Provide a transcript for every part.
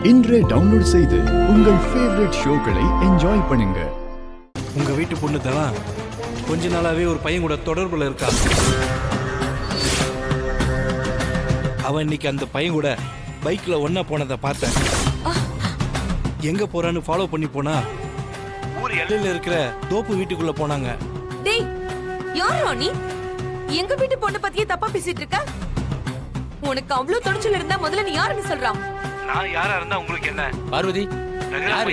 இன்றே டவுன்லோட் செய்து உங்கள் ஃபேவரட் ஷோக்களை என்ஜாய் பண்ணுங்க. உங்க வீட்டு பொண்ணு தானா கொஞ்ச நாளாவே ஒரு பையன் கூட தொடர்புல இருக்கா. அவன் இன்னைக்கு அந்த பையன் கூட பைக்ல ஒன்னா போனதை பார்த்தேன். எங்க போறான்னு ஃபாலோ பண்ணி போனா ஊர் எல்லையில இருக்கிற தோப்பு வீட்டுக்குள்ள போனாங்க. டேய் யாரா நீ? எங்க வீட்டு பொண்ணு பத்தியே தப்பா பேசிட்டு இருக்க. உனக்கு அவ்வளவு துணிச்சல் இருந்தா முதல்ல நீ யாருன்னு சொல்றா. நான் யாரா இருந்தா உங்களுக்கு என்ன? பார்வதி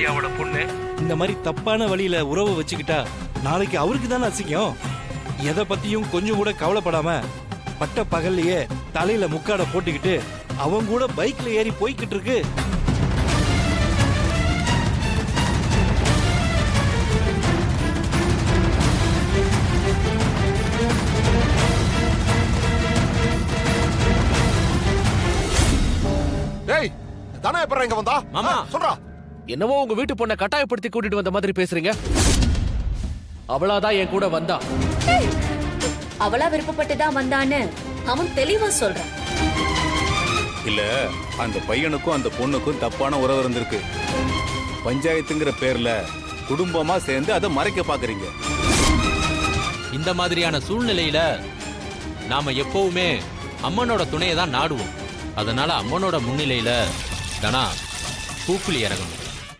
அவளோட பொண்ணு இந்த மாதிரி தப்பான வழியில உறவை வச்சுக்கிட்டா நாளைக்கு அவருக்கு தானே அசிங்கம். எதை பத்தியும் கொஞ்சம் கூட கவலைப்படாம பட்ட பகல்லையே தலையில முக்காட போட்டுக்கிட்டு அவங்க கூட பைக்ல ஏறி போய்கிட்டு இருக்கு. டேய் தானே எப்பற இங்க வந்தா? மாமா சொல்றா. என்னவோ உங்க வீட்டு பொண்ணை கட்டாயப்படுத்தி கூட்டிட்டு வந்த மாதிரி பேசுறீங்க. அவளாதான் என் கூட வந்தா. அவளா விருப்பப்பட்டுதான் வந்தான்னு அவன் தெளிவா சொல்றான். இல்ல அந்த பையனுக்கும் அந்த பொண்ணுக்கும் தப்பான உறவு இருந்திருக்கு. பஞ்சாயத்துங்கிற பேர்ல குடும்பமா சேர்ந்து அதை மறைக்க பாக்குறீங்க. இந்த மாதிரியான சூழ்நிலையில நாம எப்பவுமே அம்மனோட துணையை தான் நாடுவோம். அதனால அம்மனோட முன்னிலையில தானா பூக்குழி இறங்கணும்.